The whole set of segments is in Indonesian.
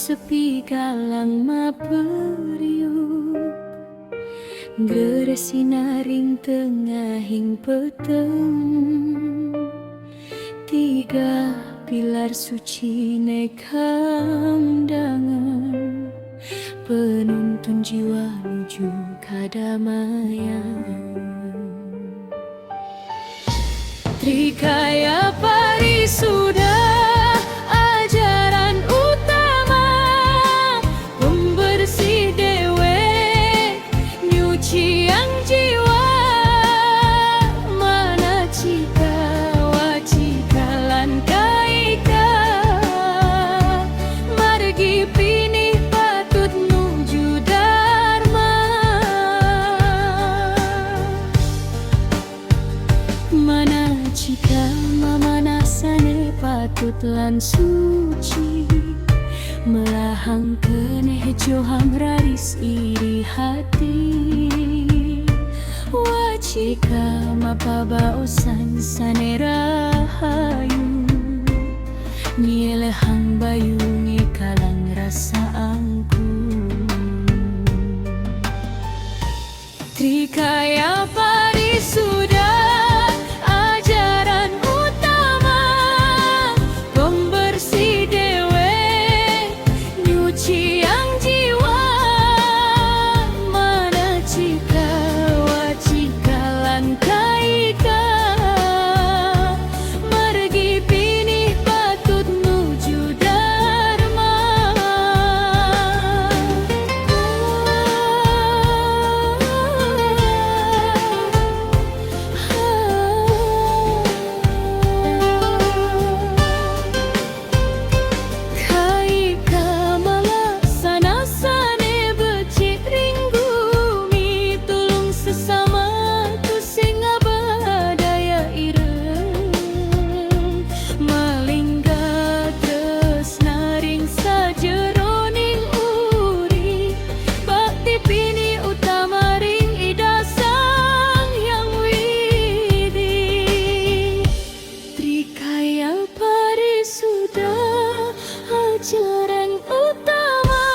sepi galang maperiuk geresinaring tengahing peteng. Tiga pilar suci nekamdangan penuntun jiwa menuju kadamaian. Trikaya parisuda ajaran utama pembersih dewe nyucian jiwa manacika wacika lan kaika margi pinih patut nuju dharma manacika mamanasane patut lan suci melahang keneh joham raris iri hati wacika mapabaosan sane rahayu nyelehang bayungi kalang rasa angku. Trikaya parisuda ajaran utama pembersih dewe nyucian jiwa manacika wacika lan kaika margi pinih patut nuju dharma kaika malasanasane becik ringgumi tulung sesama tu sing abadaya ireng malingga tresnaring sajeroning uri bakti pini utama ring ida sang yang widi. Trikaya parisuda ajaran utama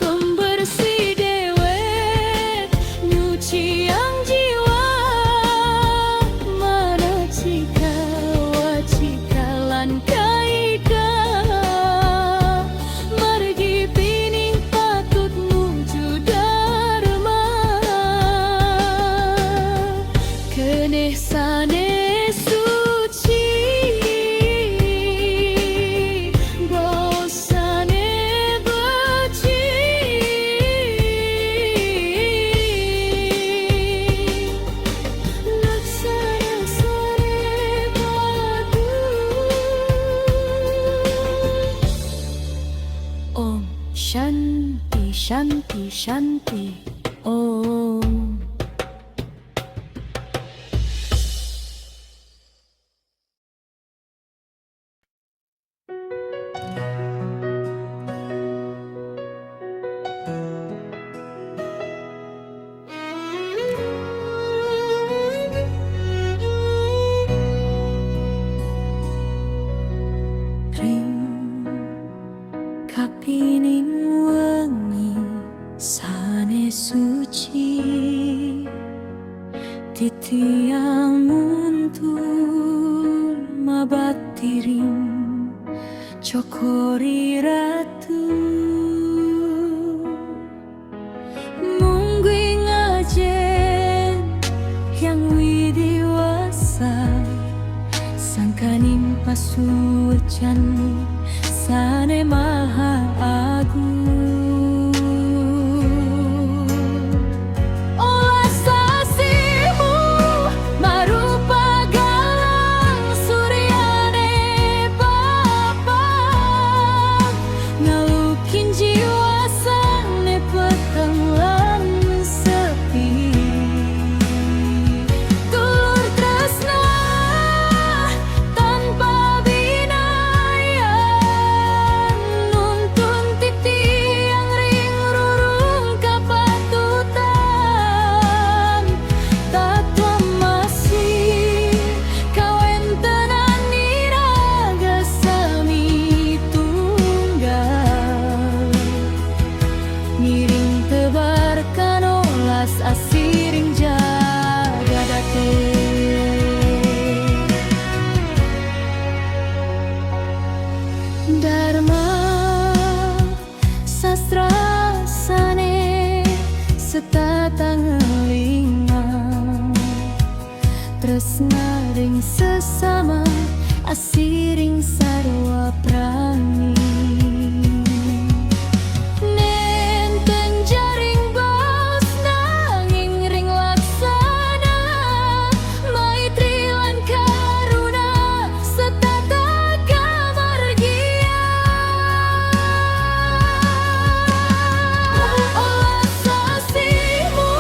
pembersih dewe nyucian jiwa manacika wacika lan kaika margi pining patut nuju dharma keneh sane suci bosane becik laksana sare padu. Om Shanti Shanti Shanti Om. Ring kapining wengi sane suci titiang muntul mabatiring cokori ratu munggui ngajen yang widiwasa sangkaning pasucanmu sane maha agung. Olah sasimu marupa galang suryane bapa ngalukin jiwa sane peteng lan sepi tulur tresna tanpa binaya setatang elingan tresna ring sesama asiring sarwa prani. Nenten jaring bos nanging ring laksana maitri lan karuna setata kamargia. Olah sasimu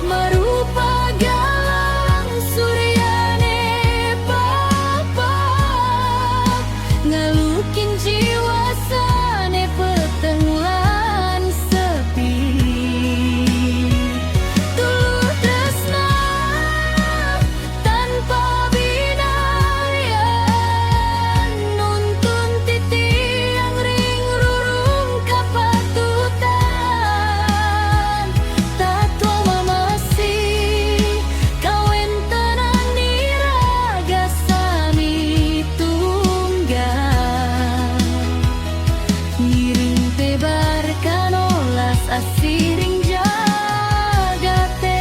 marupa galang suryane papak ngalukin jiwa sane peteng lan sepi. Tuluh tresna tanpa binayan nuntun titiang ring rurung kapatutan. Tatwa mamasi kawentenan niraga sami tunggal ngiring tebarkan olas asiring jagate.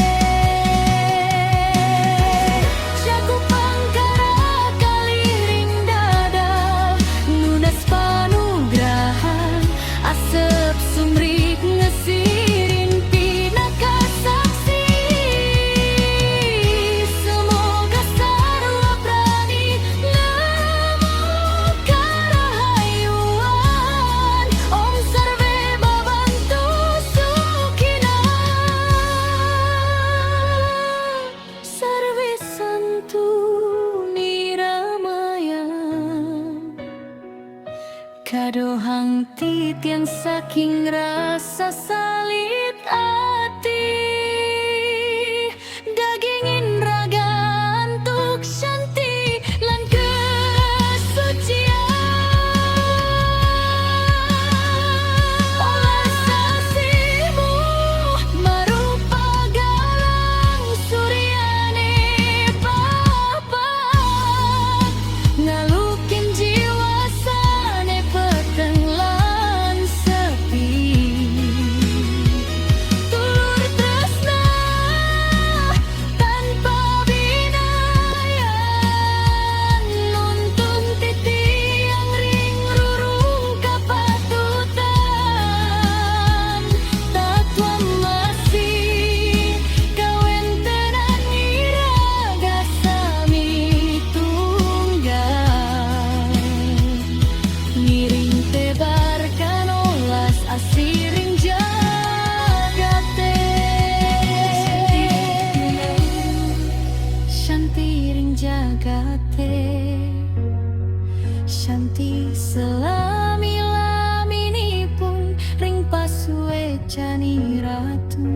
Cakupan kara kaliring dada nunas panugrahan asep sumrik ngesirin pinaka saksi. Semoga sarwa prani nemu karahayuan om sarve babantu sukina sarve santu niramayan kadohang titiang saking rasa salit ati dagingin raga antuk syanti lan kesucian. Olah sasimu marupa galang suryane papak ngalukin jiwa sane peteng lan sepi. Tulur tresna tanpa binayan nuntun titiang ring rurung kapatutan. Tatwa masih kawentenan niraga sami tunggal ngiring tebarkan olas asiring jagate. Shanti ring jagate shanti selami-laminipun ring pasuecani ratu.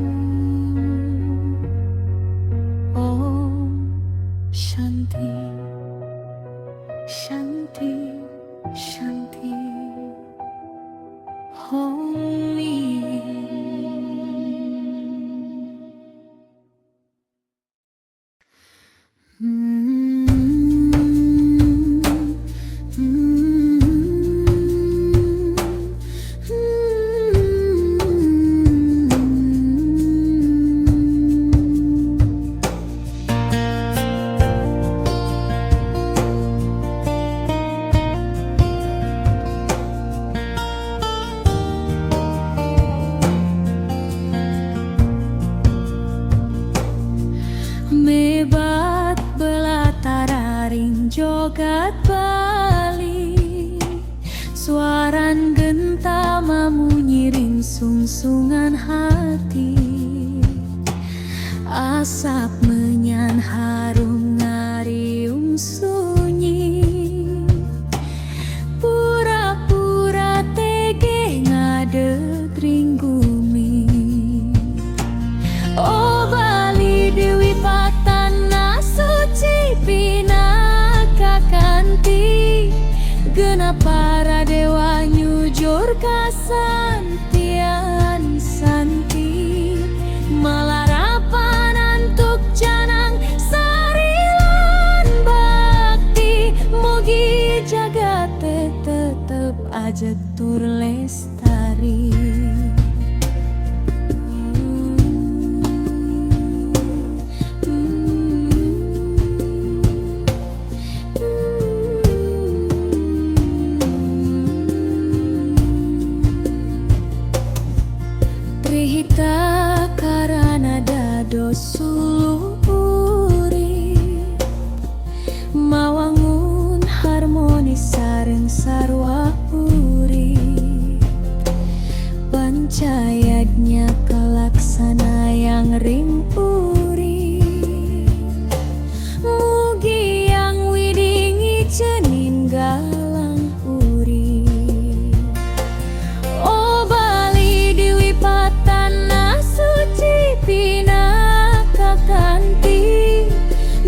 Om Shanti Shanti Shanti Homi. Mebat belatararing jogat Bali suaran genta mamunyiring sungsungan hati asap menyan harum ngariung sunyi pura-pura tege ngadeg ring gumi. Oh Bali Dewi Patana suci pinaka kanti genap para dewa nyujur kasantian santi malarapan antuk janang sarilan bakti mugi jagate tetep ajak tur lestari. hita karana dado suluri mawangun harmoni sareng sarwa uri pancayatnya kalaksana yang ring uri mugi yang widingi cenin galang uri oh Bali Dewi Patana suci pinaka kanti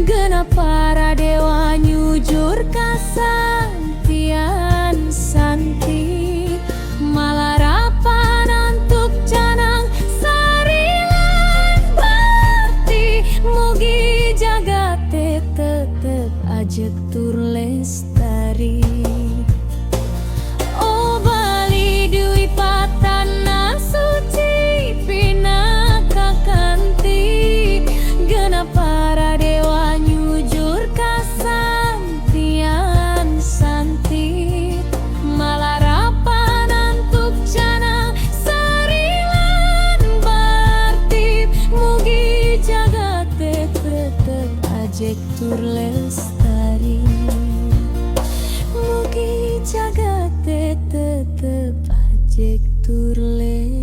genap para dewa nyujur kasantian santi malarapan antuk canang sarilan bakti mugi jagate tetep ajek tur lestari oh Bali Dewi Patana suci pinaka kanti genap para dewa nyujur kasantian santi malarapan antuk canang sarilan bakti mugi jagate tetep ajek tur lestari mugi jagate tetep ajek tur lestari.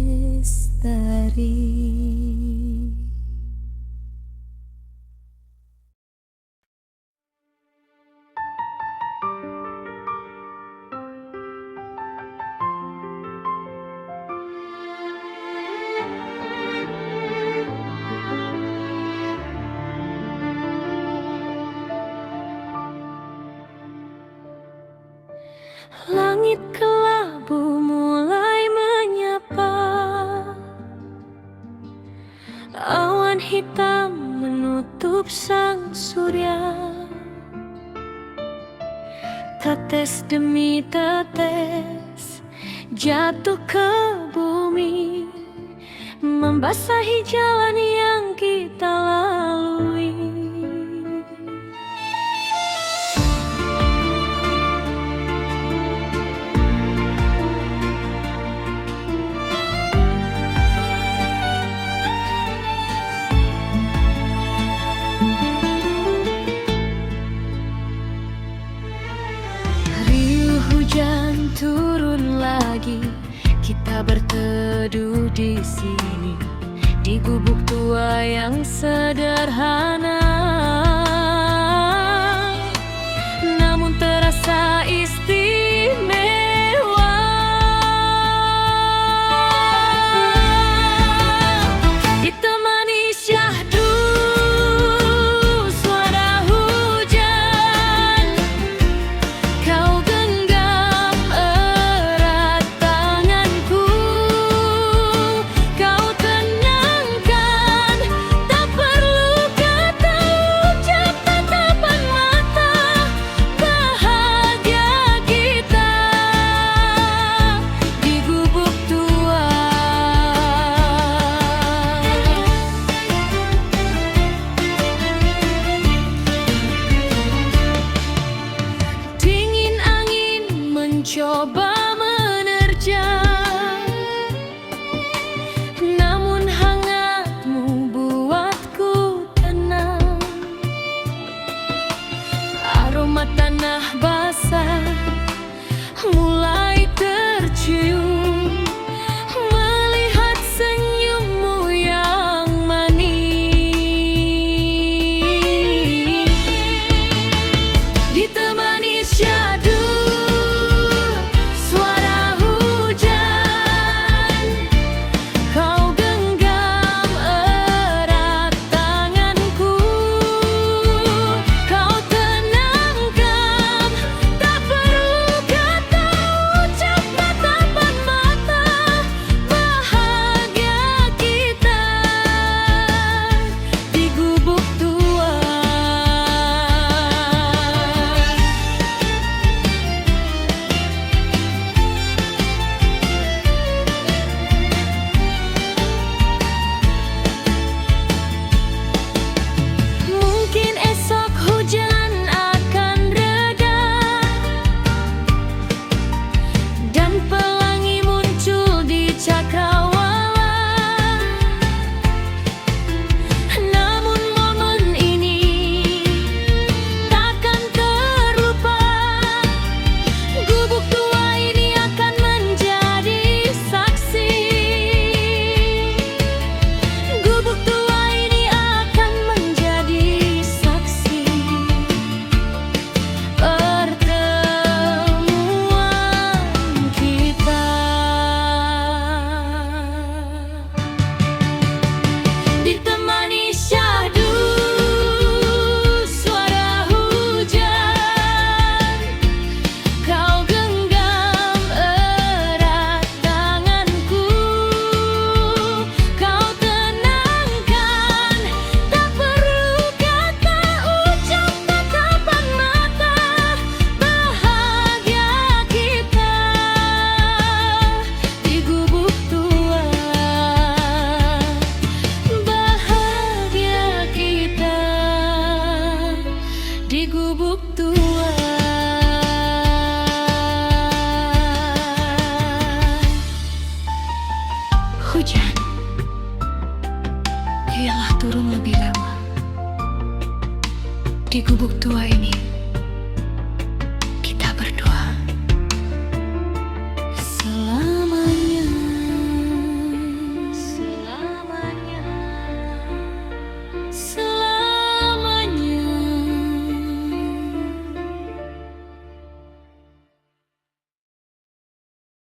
Langit kelabu mulai menyapa, awan hitam menutup sang surya. Tetes demi tetes jatuh ke bumi, membasahi jalan yang kita lalui. Hujan turun lagi, kita berteduh di sini di gubuk tua yang sederhana, namun terasa istimewa. Ditemani syahdu suara hujan, kau genggam erat tanganku, kau tenangkan, tak perlu kata di gubuk tua ini.